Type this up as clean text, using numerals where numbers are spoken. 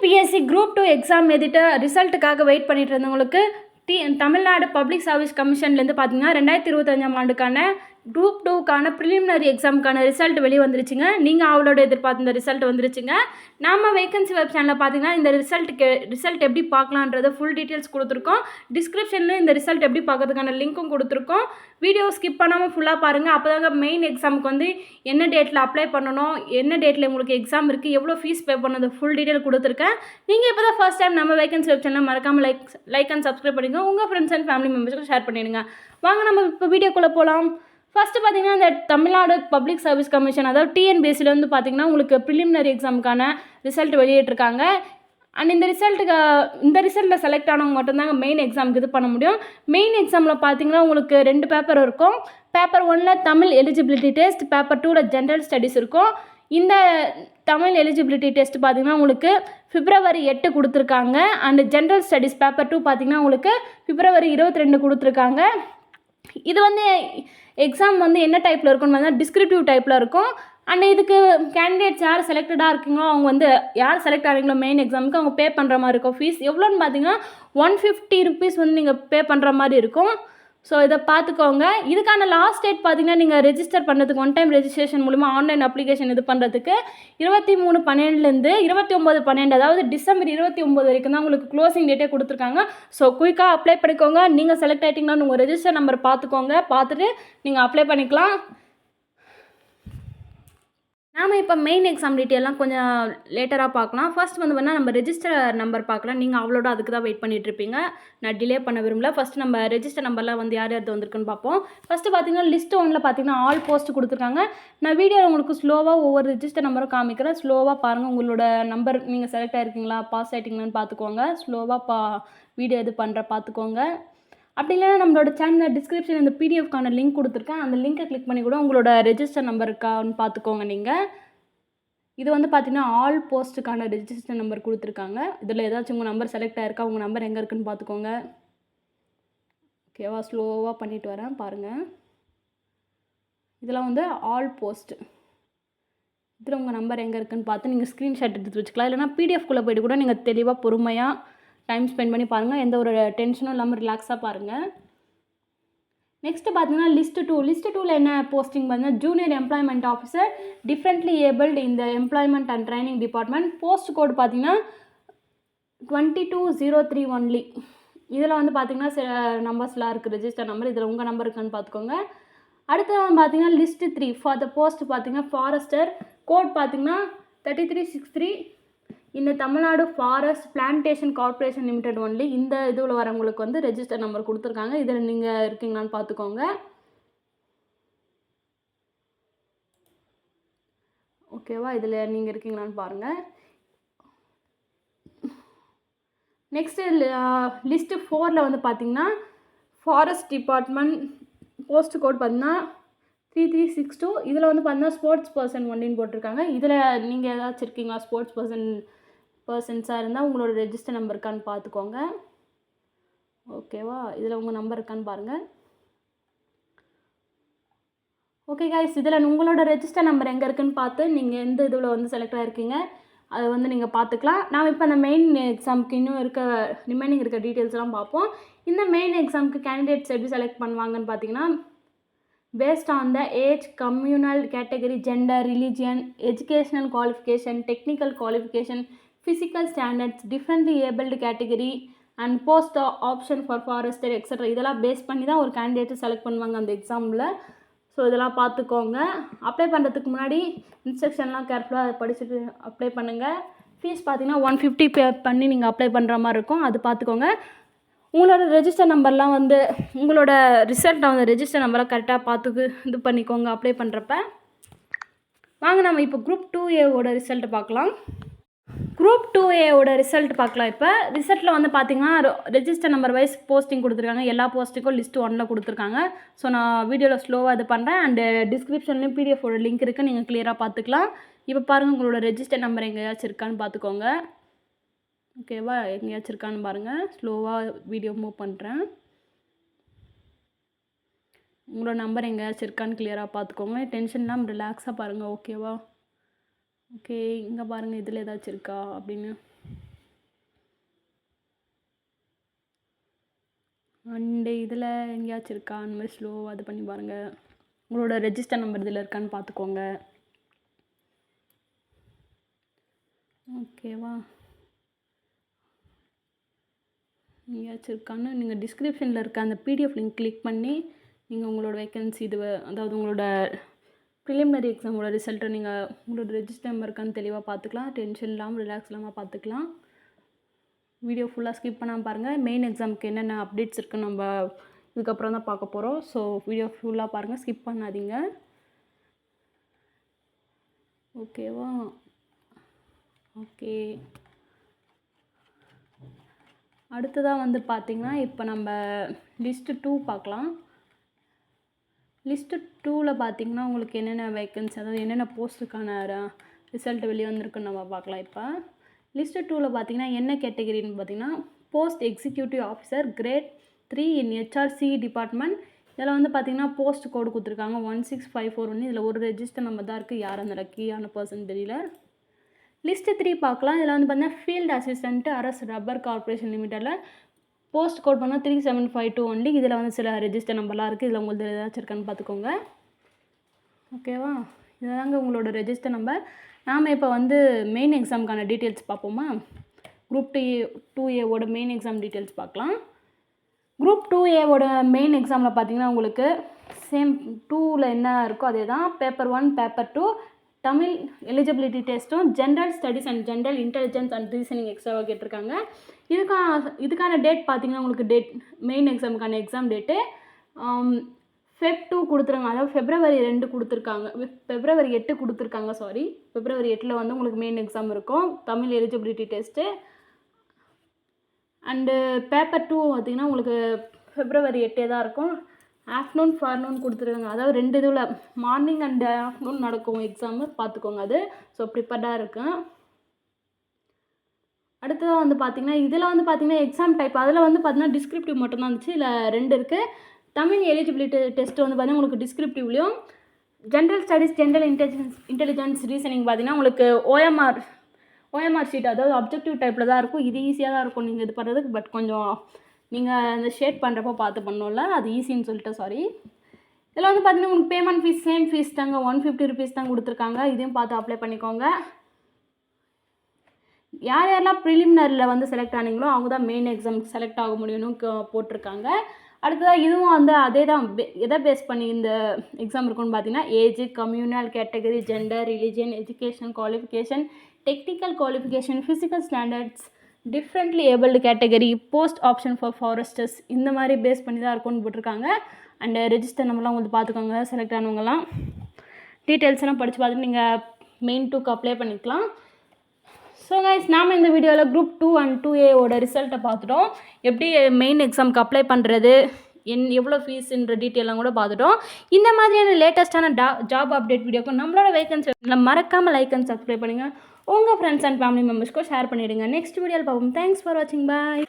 TNPSC group 2 exam எழுதிட்டு ரிசல்ட்டுக்காக wait பண்ணிட்டு இருந்தவங்களுக்கு தமிழ்நாடு பப்ளிக் சர்வீஸ் கமிஷன்லேருந்து பார்த்தீங்கன்னா 2025ஆம் ஆண்டுக்கான குரூப் 2க்கான ப்ரிலிமினரி எக்ஸாமுக்கான ரிசல்ட் வெளியே வந்துருச்சுங்க. நீங்கள் அவளோட எதிர்பார்த்த இந்த ரிசல்ட் வந்துருச்சுங்க. நம்ம வேகன்சி வெப் சேனலில் பார்த்தீங்கன்னா இந்த ரிசல்ட் எப்படி பார்க்கலான்றத ஃபுல் டீட்டெயில்ஸ் கொடுத்துருக்கோம். டிஸ்கிரிப்ஷனில் இந்த ரிசல்ட் எப்படி பார்க்கறதுக்கான லிங்க்கும் கொடுத்துருக்கோம். வீடியோ ஸ்கிப் பண்ணாமல் ஃபுல்லாக பாருங்கள். அப்போ தாங்க மெயின் எக்ஸாமுக்கு வந்து என்ன டேட்டில் அப்ளை பண்ணணும், என்ன டேட்டில் உங்களுக்கு எக்ஸாம் இருக்குது, எவ்வளோ ஃபீஸ் பே பண்ணது ஃபுல் டீட்டெயில் கொடுத்துருக்கேன். நீங்கள் இப்போ தான் ஃபர்ஸ்ட் டைம் நம்ம வேகன்சி வெப் சேனல் மறக்காமல் லைக் அண்ட் சப்ஸ்கிரைப் பண்ணிக்கோங்க. உங்கள் ஃப்ரெண்ட்ஸ் அண்ட் ஃபேமிலி மெம்பர்ஸ்க்கு ஷேர் பண்ணிடுங்க. வாங்க நம்ம இப்போ வீடியோக்குள்ளே போகலாம். ஃபஸ்ட்டு பார்த்தீங்கன்னா இந்த தமிழ்நாடு பப்ளிக் சர்வீஸ் கமிஷன் அதாவது டிஎன்பிஎஸ்சியில் வந்து பார்த்தீங்கன்னா உங்களுக்கு ப்ரிலிமினரி எக்ஸாமுக்கான ரிசல்ட் வெளியிட்டிருக்காங்க. அண்ட் இந்த ரிசல்ட்டில் செலக்ட் ஆனவங்க மட்டும்தாங்க மெயின் எக்ஸாமுக்கு இது பண்ண முடியும். மெயின் எக்ஸாமில் பார்த்தீங்கன்னா உங்களுக்கு 2 பேப்பர் இருக்கும். பேப்பர் 1ல் தமிழ் எலிஜிபிலிட்டி டெஸ்ட், பேப்பர் 2ல் ஜென்ரல் ஸ்டடீஸ் இருக்கும். இந்த தமிழ் எலிஜிபிலிட்டி டெஸ்ட் பார்த்திங்கன்னா உங்களுக்கு February 8 கொடுத்துருக்காங்க. அண்ட் ஜென்ரல் ஸ்டடீஸ் பேப்பர் 2 பார்த்திங்கன்னா உங்களுக்கு February 22 கொடுத்துருக்காங்க. இது வந்து எக்ஸாம் வந்து என்ன டைப்பில் இருக்குன்னு பார்த்தீங்கன்னா டிஸ்கிரிப்டிவ் டைப்பில் இருக்கும். அண்ட் இதுக்கு கேண்டிடேட்ஸ் யார் செலக்டடாக இருக்கீங்களோ அவங்க வந்து யார் செலக்ட் ஆகிறீங்களோ மெயின் எக்ஸாமுக்கு அவங்க பே பண்ணுற மாதிரி இருக்கும். ஃபீஸ் எவ்வளோன்னு பார்த்தீங்கன்னா 150 rupees வந்து நீங்கள் பே பண்ணுற மாதிரி இருக்கும். ஸோ இதை பார்த்துக்கோங்க. இதுக்கான லாஸ்ட் டேட் பார்த்தீங்கன்னா நீங்கள் ரெஜிஸ்டர் பண்ணுறதுக்கு ஒன் டைம் ரெஜிஸ்ட்ரேஷன் மூலமா ஆன்லைன் அப்ளிகேஷன் இது பண்ணுறதுக்கு 23/12 29/12 அதாவது டிசம்பர் 29 வரைக்கும் தான் உங்களுக்கு க்ளோசிங் டேட்டே கொடுத்துருக்காங்க. ஸோ குயிக்காக அப்ளை பண்ணிக்கோங்க. நீங்கள் செலக்ட் ஆகிட்டிங்கன்னா உங்கள் ரெஜிஸ்டர் நம்பர் பார்த்துக்கோங்க. பார்த்துட்டு நீங்கள் அப்ளை பண்ணிக்கலாம். நாம் இப்போ மெயின் எக்ஸாம் டீட்டெயிலாம் கொஞ்சம் லேட்டராக பார்க்கலாம். ஃபர்ஸ்ட் வந்து வேணால் நம்ம ரெஜிஸ்டர் நம்பர் பார்க்கலாம். நீங்கள் அவளோட அதுக்கு தான் வெயிட் பண்ணிகிட்ருப்பீங்க. நான் டிலே பண்ண விரும்பல. ஃபஸ்ட்டு நம்ம ரெஜிஸ்டர் நம்பர்லாம் வந்து யார் யார் வந்திருக்குன்னு பார்ப்போம். ஃபஸ்ட்டு பார்த்தீங்கன்னா லிஸ்ட் 1ல் பார்த்தீங்கன்னா ஆல் போஸ்ட் கொடுத்துருக்காங்க. நான் வீடியோவில் உங்களுக்கு ஸ்லோவாக ஒவ்வொரு ரெஜிஸ்டர் நம்பரும் காமிக்கிறேன். ஸ்லோவாக பாருங்கள். உங்களோட நம்பர் நீங்கள் செலக்ட் ஆகிருக்கீங்களா, பாஸ் ஆகிட்டிங்களான்னு பார்த்துக்கோங்க. ஸ்லோவாக வீடியோ இது பார்த்துக்கோங்க. அப்படி இல்லைன்னா நம்மளோட சேனல் டிஸ்கிரிப்ஷன் இந்த பிடிஎஃப்கான லிங்க் கொடுத்துருக்கேன். அந்த லிங்க்கை கிளிக் பண்ணி கூட உங்களோட ரெஜிஸ்டர் நம்பர் இருக்கான்னு பார்த்துக்கோங்க. நீங்கள் இது வந்து பார்த்தீங்கன்னா ஆல் போஸ்ட்டுக்கான ரெஜிஸ்டர் நம்பர் கொடுத்துருக்காங்க. இதில் ஏதாச்சும் உங்கள் நம்பர் செலக்ட் ஆகிருக்கா, உங்கள் நம்பர் எங்கே இருக்குன்னு பார்த்துக்கோங்க. ஓகேவா, ஸ்லோவாக பண்ணிட்டு வரேன் பாருங்கள். இதெல்லாம் வந்து ஆல் போஸ்ட்டு. இதில் உங்கள் நம்பர் எங்கே இருக்குன்னு பார்த்து நீங்கள் ஸ்க்ரீன்ஷாட் எடுத்து வச்சுக்கலாம். இல்லைனா பிடிஎஃப்குள்ளே போய்ட்டு கூட நீங்கள் தெளிவாக பொறுமையாக டைம் ஸ்பெண்ட் பண்ணி பாருங்கள். எந்த ஒரு டென்ஷனும் இல்லாமல் ரிலாக்ஸாக பாருங்கள். நெக்ஸ்ட்டு பார்த்தீங்கன்னா லிஸ்ட் 2ல் என்ன போஸ்டிங் பார்த்தீங்கன்னா junior employment officer differently abled இந்த employment and training department. Post code பார்த்தீங்கன்னா 2203 ஒன்லி. இதில் வந்து பார்த்தீங்கன்னா சில நம்பர்ஸ்லாம் இருக்குது, ரெஜிஸ்டர் நம்பர். இதில் உங்கள் நம்பர் இருக்குன்னு பார்த்துக்கோங்க. அடுத்து பார்த்தீங்கன்னா லிஸ்ட் 3 ஃபார் த போஸ்ட் பார்த்தீங்கன்னா ஃபாரஸ்டர். கோட் பார்த்தீங்கன்னா 3363 இந்த Tamil Nadu forest plantation corporation limited only. இந்த இதில் வரவங்களுக்கு வந்து ரெஜிஸ்டர் நம்பர் கொடுத்துருக்காங்க. இதில் நீங்கள் இருக்கீங்களான்னு பார்த்துக்கோங்க. ஓகேவா, இதில் நீங்கள் இருக்கீங்களான்னு பாருங்கள். நெக்ஸ்ட்டு லிஸ்ட்டு 4ல் வந்து பார்த்தீங்கன்னா ஃபாரஸ்ட் டிபார்ட்மெண்ட் போஸ்ட் கோட் பார்த்தீங்கன்னா 3362. இதில் வந்து பார்த்தீங்கன்னா ஸ்போர்ட்ஸ் பர்சன் ஒன்லின்னு போட்டிருக்காங்க. இதில் நீங்கள் ஏதாச்சும் இருக்கீங்களா ஸ்போர்ட்ஸ் பர்சன்ஸாக இருந்தால் உங்களோட ரெஜிஸ்டர் நம்பர் இருக்கான்னு பார்த்துக்கோங்க. ஓகேவா, இதில் உங்கள் நம்பர் இருக்கான்னு பாருங்கள். ஓகே கைஸ், இதில் உங்களோட ரெஜிஸ்டர் நம்பர் எங்கே இருக்குன்னு பார்த்து நீங்கள் எந்த இதில் வந்து செலக்ட் ஆகிருக்கீங்க அதை வந்து நீங்கள் பார்த்துக்கலாம். நாம் இப்போ அந்த மெயின் எக்ஸாமுக்கு இன்னும் ரிமைனிங் இருக்க டீட்டெயில்ஸ்லாம் பார்ப்போம். இந்த மெயின் எக்ஸாமுக்கு கேண்டிடேட்ஸ் எப்படி செலக்ட் பண்ணுவாங்கன்னு பார்த்தீங்கன்னா based on the age, communal category, gender, religion, educational qualification, technical qualification, physical standards, differently abled category and post option for forester etc. இதெல்லாம் பேஸ் பண்ணி தான் ஒரு கேண்டிடேட்டை செலக்ட் பண்ணுவாங்க அந்த எக்ஸாமில். ஸோ இதெல்லாம் பார்த்துக்கோங்க. அப்ளை பண்ணுறதுக்கு முன்னாடி இன்ஸ்ட்ரக்ஷன்லாம் கேர்ஃபுல்லாக படிச்சுட்டு அப்ளை பண்ணுங்கள். ஃபீஸ் பார்த்தீங்கன்னா 150 பே பண்ணி நீங்கள் அப்ளை பண்ணுற மாதிரி இருக்கும். அது பார்த்துக்கோங்க. உங்களோட ரெஜிஸ்டர் நம்பர்லாம் வந்து உங்களோட ரிசல்ட்டை வந்து ரெஜிஸ்டர் நம்பரை கரெக்டாக பார்த்து இது பண்ணிக்கோங்க அப்ளை பண்ணுறப்ப. வாங்க நம்ம இப்போ குரூப் 2A ரிசல்ட் பார்க்கலாம். குரூப் 2A ரிசல்ட் பார்க்கலாம். இப்போ ரிசல்ட்டில் வந்து பார்த்தீங்கன்னா ரெஜிஸ்டர் நம்பர் வைஸ் போஸ்டிங் கொடுத்துருக்காங்க. எல்லா போஸ்ட்டுக்கும் லிஸ்ட் 1ல் கொடுத்துருக்காங்க. ஸோ நான் வீடியோவில் ஸ்லோவாக இது பண்ணுறேன். அண்டு டிஸ்கிரிப்ஷன்லேயும் பிடிஎஃபோட லிங்க் இருக்குது, நீங்கள் கிளியராக பார்த்துக்கலாம். இப்போ பாருங்கள் உங்களோட ரெஜிஸ்டர் நம்பர் எங்கேயாச்சும் இருக்கான்னு பார்த்துக்கோங்க. ஓகேவா, எங்கேயாச்சும் இருக்கான்னு பாருங்கள். ஸ்லோவாக வீடியோ மூவ் பண்ணுறேன். உங்களோட நம்பர் எங்கேயாச்சும் இருக்கான்னு கிளியராக பார்த்துக்கோங்க. டென்ஷன்லாம் ரிலாக்ஸாக பாருங்கள். ஓகேவா, ஓகே இங்கே பாருங்கள் இதில் ஏதாச்சும் இருக்கா அப்படின்னு. அண்டு இதில் எங்கேயாச்சும் இருக்கா அந்த மாதிரி ஸ்லோ அது பண்ணி பாருங்கள். உங்களோட ரெஜிஸ்டர் நம்பர் இதில் இருக்கான்னு பார்த்துக்கோங்க. ஓகேவா, எங்கேயாச்சும் இருக்கான்னு நீங்கள் டிஸ்கிரிப்ஷனில் இருக்க அந்த பிடிஎஃப் லிங்க் கிளிக் பண்ணி நீங்கள் உங்களோட வேக்கன்சி இது அதாவது உங்களோட ப்ரிலிமினரி எக்ஸாமோட ரிசல்ட்டை நீங்கள் உங்களோட ரெஜிஸ்டர் நம்பர் இருக்கான்னு தெளிவாக பார்த்துக்கலாம். டென்ஷன் இல்லாமல் ரிலாக்ஸ் இல்லாமல் பார்த்துக்கலாம். வீடியோ ஃபுல்லாக ஸ்கிப் பண்ணாமல் பாருங்கள். மெயின் எக்ஸாமுக்கு என்னென்ன அப்டேட்ஸ் இருக்குன்னு நம்ம இதுக்கப்புறம் தான் பார்க்க போகிறோம். ஸோ வீடியோ ஃபுல்லாக பாருங்கள், ஸ்கிப் பண்ணாதீங்க. ஓகேவா, ஓகே. அடுத்ததாக வந்து பார்த்திங்கன்னா இப்போ நம்ம லிஸ்ட்டு 2 பார்க்கலாம். லிஸ்ட்டு 2ல் பார்த்திங்கன்னா உங்களுக்கு என்னென்ன வேக்கன்சி அதாவது என்னென்ன போஸ்ட்டுக்கான ரிசல்ட் வெளியே வந்திருக்குன்னு நம்ம பார்க்கலாம். இப்போ லிஸ்ட்டு 2ல் பார்த்திங்கன்னா என்ன கேட்டகரின்னு பார்த்திங்கன்னா போஸ்ட் எக்ஸிக்யூட்டிவ் ஆஃபீஸர் கிரேட் 3 இன் ஹெச்ஆர்சி டிபார்ட்மெண்ட். இதில் வந்து பார்த்திங்கன்னா போஸ்ட் கோடு கொடுத்துருக்காங்க 16541. இதில் ஒரு ரெஜிஸ்டர் நம்பர் தான் இருக்குது. யார் அந்த லக்கியான பர்சன் தெரியல. லிஸ்ட்டு 3 பார்க்கலாம். இதில் வந்து பார்த்தீங்கன்னா field assistant Arasu rubber corporation லிமிட்டடில் போஸ்ட் கோட் பண்ணால் 3752 ஒன்லி. இதில் வந்து சில ரெஜிஸ்டர் நம்பர்லாம் இருக்குது. இதில் உங்களுக்கு ஏதாச்சும் இருக்கான்னு பார்த்துக்கோங்க. ஓகேவா, இதுதாங்க உங்களோட ரெஜிஸ்டர் நம்பர். நாம் இப்போ வந்து மெயின் எக்ஸாமுக்கான டீட்டெயில்ஸ் பார்ப்போமா. Group 2A main exam details பார்க்கலாம். குரூப் 2A மெயின் எக்ஸாமில் பார்த்தீங்கன்னா உங்களுக்கு சேம் 2ல் என்ன இருக்கோ அதே தான். பேப்பர் 1 பேப்பர் 2 தமிழ் எலிஜிபிலிட்டி டெஸ்ட்டும் general studies and general intelligence and reasoning எக்ஸ்ட்ராவாக கேட்டிருக்காங்க. இதுக்கான டேட் பார்த்திங்கன்னா உங்களுக்கு மெயின் எக்ஸாமுக்கான எக்ஸாம் டேட்டு Feb 2 கொடுத்துருங்க. அதாவது February 2 கொடுத்துருக்காங்க. February 8 கொடுத்துருக்காங்க. February 8 வந்து உங்களுக்கு மெயின் எக்ஸாம் இருக்கும், Tamil eligibility test. And paper 2 பார்த்திங்கன்னா உங்களுக்கு February 8 தான் இருக்கும். ஆஃப்டர்நூன் ஃபார்நூன் கொடுத்துருக்காங்க. அதாவது 2 இதில் மார்னிங் அண்ட் ஆஃப்டர்நூன் நடக்கும் எக்ஸாமு, பார்த்துக்கோங்க அது. ஸோ ப்ரிப்பேர்டாக இருக்கும். அடுத்ததாக வந்து பார்த்திங்கன்னா இதில் வந்து பார்த்திங்கன்னா எக்ஸாம் டைப் அதில் வந்து பார்த்திங்கன்னா டிஸ்கிரிப்டிவ் மட்டும்தான் இருந்துச்சு. இல்லை 2 இருக்குது. தமிழ் எலிஜிபிலிட்டி டெஸ்ட் வந்து பார்த்திங்கன்னா உங்களுக்கு டிஸ்கிரிப்டிவ்லையும், general studies general intelligence reasoning பார்த்திங்கன்னா உங்களுக்கு ஓஎம்ஆர் ஷீட் அதாவது அப்ஜெக்டிவ் டைப்பில் தான் இருக்கும். இது ஈஸியாக தான் இருக்கும் நீங்கள் இது பண்ணுறதுக்கு. பட் கொஞ்சம் நீங்கள் அந்த ஷேட் பண்ணுறப்போ பார்த்து பண்ணோம்ல, அது ஈஸின்னு சொல்லிட்டு இதில் வந்து பார்த்திங்கன்னா உங்களுக்கு பேமெண்ட் ஃபீஸ் சேம் ஃபீஸ் தாங்க, 150 ருபீஸ் தான் கொடுத்துருக்காங்க. இதையும் பார்த்து அப்ளை பண்ணிக்கோங்க. யாரெல்லாம் ப்ரிலிமினரியில் வந்து செலக்ட் ஆனீங்களோ அவங்க தான் மெயின் எக்ஸாமுக்கு செலக்ட் ஆக முடியும்னு போட்டிருக்காங்க. அடுத்ததாக இதுவும் வந்து அதே தான். எதை பேஸ் பண்ணி இந்த எக்ஸாம் இருக்குன்னு பார்த்தீங்கன்னா age, communal category, gender, religion, education qualification, technical qualification, physical standards, differently abled category, post option for foresters, இந்த மாதிரி பேஸ் பண்ணி தான் இருக்கும்னு போட்டிருக்காங்க. அண்டு ரெஜிஸ்டர் நம்பர்லாம் உங்களுக்கு பார்த்துக்கோங்க. செலக்ட் ஆனவங்கலாம் டீட்டெயில்ஸ் எல்லாம் படித்து பார்த்துட்டு நீங்கள் மெயின் 2க்கு அப்ளை பண்ணிக்கலாம். ஸோ கைஸ், நாம் இந்த வீடியோவில் குரூப் 2 அண்ட் 2A ரிசல்ட்டை பார்த்துட்டோம். எப்படி மெயின் எக்ஸாமுக்கு அப்ளை பண்ணுறது, எவ்வளோ ஃபீஸுன்ற டீட்டெயிலாம் கூட பார்த்துட்டோம். இந்த மாதிரியான லேட்டஸ்ட்டான ஜாப் அப்டேட் வீடியோக்கும் நம்மளோட வேகன்சி மறக்காமல் லைக் அண்ட் சப்ஸ்கிரைப் பண்ணுங்கள். உங்கள் ஃப்ரெண்ட்ஸ் அண்ட் ஃபேமிலி மெம்பர்ஸ்க்கும் ஷேர் பண்ணிவிடுங்க. நெக்ஸ்ட் வீடியோவில் பார்ப்போம். தேங்க்ஸ் ஃபார் வாட்சிங். பாய்.